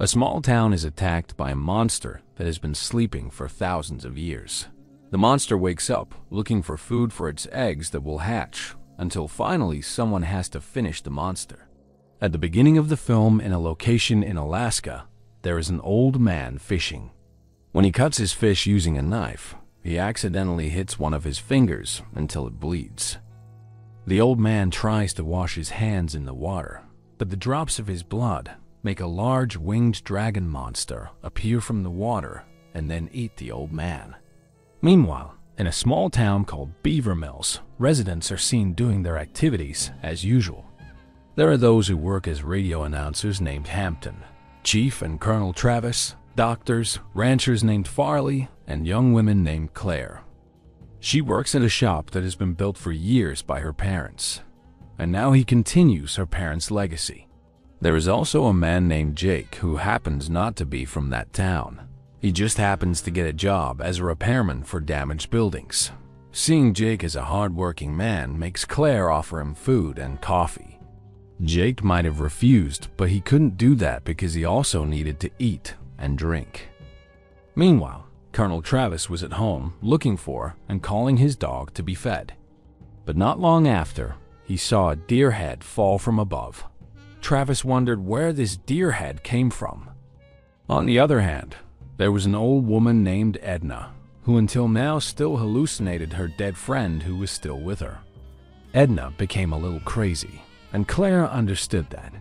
A small town is attacked by a monster that has been sleeping for thousands of years. The monster wakes up looking for food for its eggs that will hatch, until finally someone has to finish the monster. At the beginning of the film, in a location in Alaska, there is an old man fishing. When he cuts his fish using a knife, he accidentally hits one of his fingers until it bleeds. The old man tries to wash his hands in the water, but the drops of his blood make a large winged dragon monster appear from the water and then eat the old man. Meanwhile, in a small town called Beaver Mills, residents are seen doing their activities as usual. There are those who work as radio announcers named Hampton, Chief and Colonel Travis, doctors, ranchers named Farley, and young women named Claire. She works at a shop that has been built for years by her parents, and now he continues her parents' legacy. There is also a man named Jake who happens not to be from that town. He just happens to get a job as a repairman for damaged buildings. Seeing Jake as a hard-working man makes Claire offer him food and coffee. Jake might have refused, but he couldn't do that because he also needed to eat and drink. Meanwhile, Colonel Travis was at home looking for and calling his dog to be fed. But not long after, he saw a deer head fall from above. Travis wondered where this deer head came from. On the other hand, there was an old woman named Edna, who until now still hallucinated her dead friend who was still with her. Edna became a little crazy, and Claire understood that.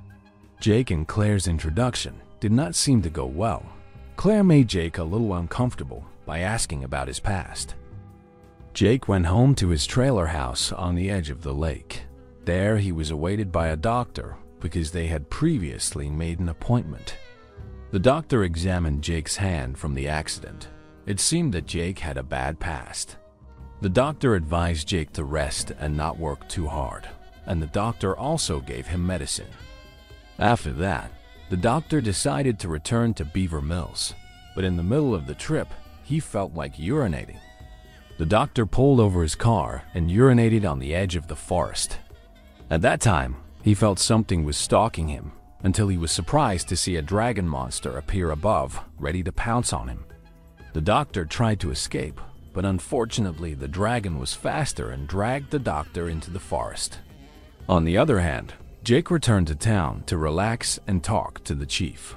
Jake and Claire's introduction did not seem to go well. Claire made Jake a little uncomfortable by asking about his past. Jake went home to his trailer house on the edge of the lake. There he was awaited by a doctor because they had previously made an appointment. The doctor examined Jake's hand from the accident. It seemed that Jake had a bad past. The doctor advised Jake to rest and not work too hard, and the doctor also gave him medicine. After that, the doctor decided to return to Beaver Mills, but in the middle of the trip, he felt like urinating. The doctor pulled over his car and urinated on the edge of the forest. At that time, he felt something was stalking him until he was surprised to see a dragon monster appear above, ready to pounce on him. The doctor tried to escape, but unfortunately the dragon was faster and dragged the doctor into the forest. On the other hand, Jake returned to town to relax and talk to the chief.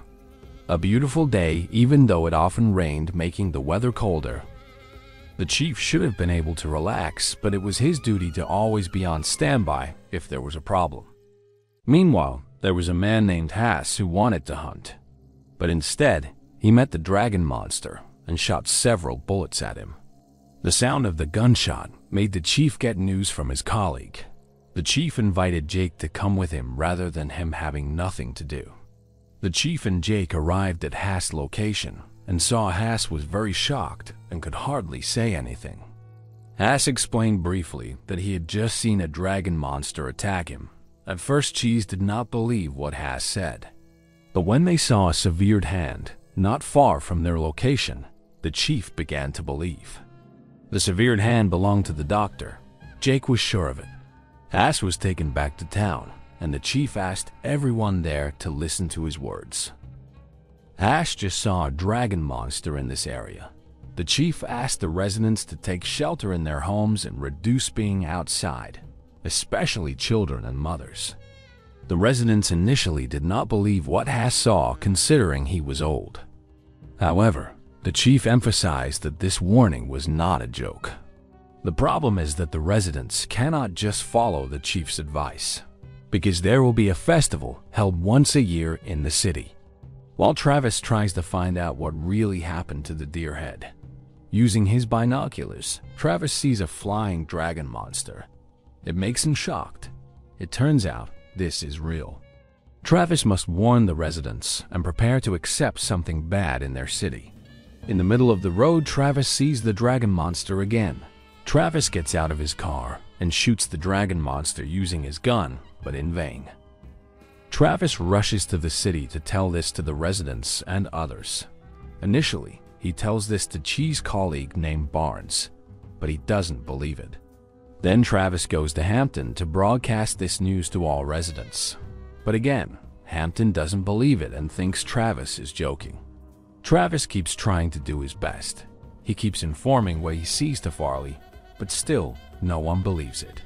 A beautiful day, even though it often rained, making the weather colder. The chief should have been able to relax, but it was his duty to always be on standby if there was a problem. Meanwhile, there was a man named Hass who wanted to hunt, but instead, he met the dragon monster and shot several bullets at him. The sound of the gunshot made the chief get news from his colleague. The chief invited Jake to come with him rather than him having nothing to do. The chief and Jake arrived at Hass' location and saw Hass was very shocked and could hardly say anything. Hass explained briefly that he had just seen a dragon monster attack him. At first, Cheese did not believe what Hass said. But when they saw a severed hand not far from their location, the chief began to believe. The severed hand belonged to the doctor. Jake was sure of it. Hass was taken back to town, and the chief asked everyone there to listen to his words. Hass just saw a dragon monster in this area. The chief asked the residents to take shelter in their homes and reduce being outside, especially children and mothers. The residents initially did not believe what Hass saw, considering he was old. However, the chief emphasized that this warning was not a joke. The problem is that the residents cannot just follow the chief's advice, because there will be a festival held once a year in the city. While Travis tries to find out what really happened to the deer head, using his binoculars, Travis sees a flying dragon monster. It makes him shocked. It turns out this is real. Travis must warn the residents and prepare to accept something bad in their city. In the middle of the road, Travis sees the dragon monster again. Travis gets out of his car and shoots the dragon monster using his gun, but in vain. Travis rushes to the city to tell this to the residents and others. Initially, he tells this to Chee's colleague named Barnes, but he doesn't believe it. Then Travis goes to Hampton to broadcast this news to all residents. But again, Hampton doesn't believe it and thinks Travis is joking. Travis keeps trying to do his best. He keeps informing what he sees to Farley, but still, no one believes it.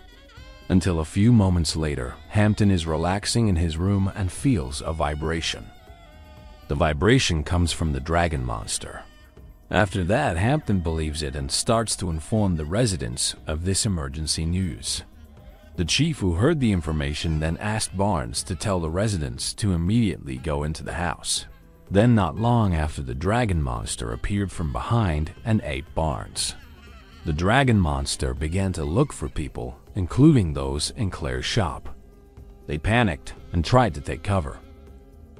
Until a few moments later, Hampton is relaxing in his room and feels a vibration. The vibration comes from the dragon monster. After that, Hampton believes it and starts to inform the residents of this emergency news. The chief who heard the information then asked Barnes to tell the residents to immediately go into the house. Then, not long after, the dragon monster appeared from behind and ate Barnes. The dragon monster began to look for people, including those in Claire's shop. They panicked and tried to take cover.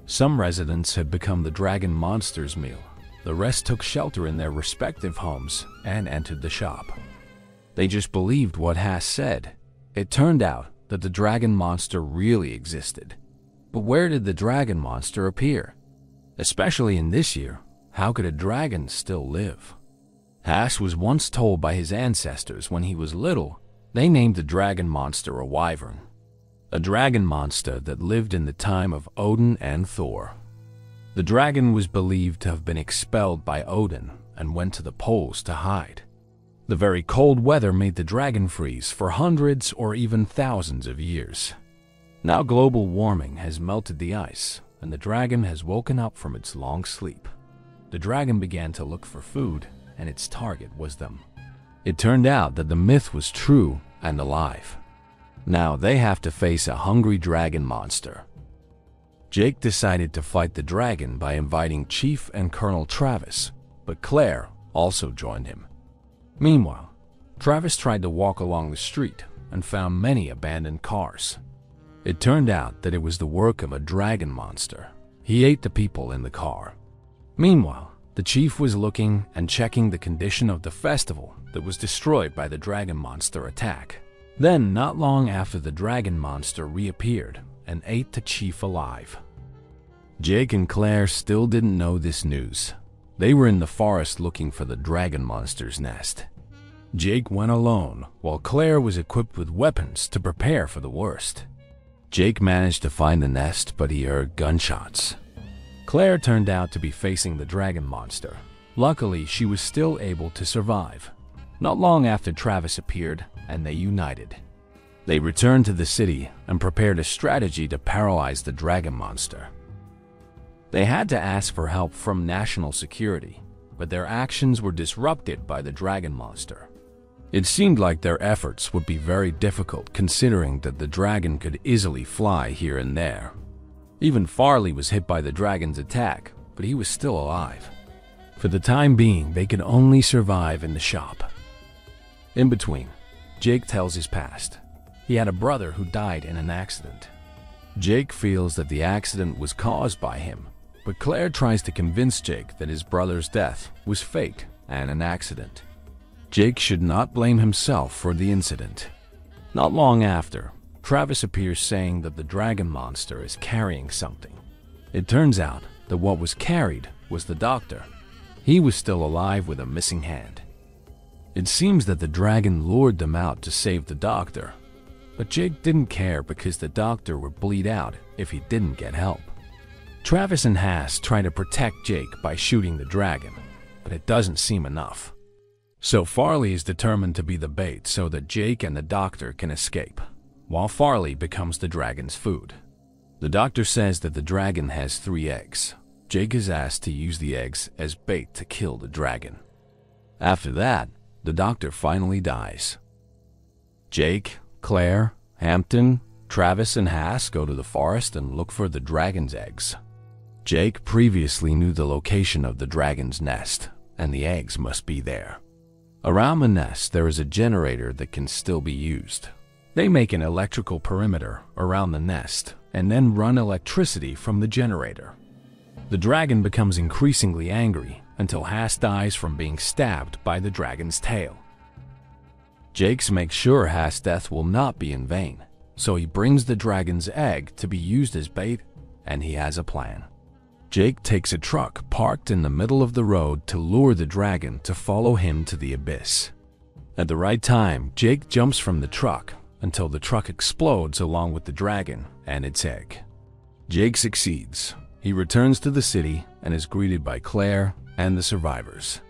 Some residents had become the dragon monster's meal. The rest took shelter in their respective homes and entered the shop. They just believed what Haas said. It turned out that the dragon monster really existed. But where did the dragon monster appear? Especially in this year, how could a dragon still live? Haas was once told by his ancestors when he was little, they named the dragon monster a wyvern. A dragon monster that lived in the time of Odin and Thor. The dragon was believed to have been expelled by Odin and went to the poles to hide. The very cold weather made the dragon freeze for hundreds or even thousands of years. Now global warming has melted the ice, and the dragon has woken up from its long sleep. The dragon began to look for food, and its target was them. It turned out that the myth was true and alive. Now they have to face a hungry dragon monster. Jake decided to fight the dragon by inviting Chief and Colonel Travis, but Claire also joined him. Meanwhile, Travis tried to walk along the street and found many abandoned cars. It turned out that it was the work of a dragon monster. He ate the people in the car. Meanwhile, the chief was looking and checking the condition of the festival that was destroyed by the dragon monster attack. Then, not long after, the dragon monster reappeared and ate the chief alive. Jake and Claire still didn't know this news. They were in the forest looking for the dragon monster's nest. Jake went alone, while Claire was equipped with weapons to prepare for the worst. Jake managed to find the nest, but he heard gunshots. Claire turned out to be facing the dragon monster. Luckily, she was still able to survive. Not long after, Travis appeared, and they united. They returned to the city and prepared a strategy to paralyze the dragon monster. They had to ask for help from national security, but their actions were disrupted by the dragon monster. It seemed like their efforts would be very difficult considering that the dragon could easily fly here and there. Even Farley was hit by the dragon's attack, but he was still alive. For the time being, they could only survive in the shop. In between, Jake tells his past. He had a brother who died in an accident. Jake feels that the accident was caused by him, but Claire tries to convince Jake that his brother's death was fake and an accident. Jake should not blame himself for the incident. Not long after, Travis appears saying that the dragon monster is carrying something. It turns out that what was carried was the doctor. He was still alive with a missing hand. It seems that the dragon lured them out to save the doctor, but Jake didn't care because the doctor would bleed out if he didn't get help. Travis and Haas try to protect Jake by shooting the dragon, but it doesn't seem enough. So Farley is determined to be the bait so that Jake and the doctor can escape, while Farley becomes the dragon's food. The doctor says that the dragon has 3 eggs. Jake is asked to use the eggs as bait to kill the dragon. After that, the doctor finally dies. Jake, Claire, Hampton, Travis, and Haas go to the forest and look for the dragon's eggs. Jake previously knew the location of the dragon's nest, and the eggs must be there. Around the nest, there is a generator that can still be used. They make an electrical perimeter around the nest and then run electricity from the generator. The dragon becomes increasingly angry until Haas dies from being stabbed by the dragon's tail. Jake makes sure Haas' death will not be in vain, so he brings the dragon's egg to be used as bait, and he has a plan. Jake takes a truck parked in the middle of the road to lure the dragon to follow him to the abyss. At the right time, Jake jumps from the truck until the truck explodes along with the dragon and its egg. Jake succeeds. He returns to the city and is greeted by Claire and the survivors.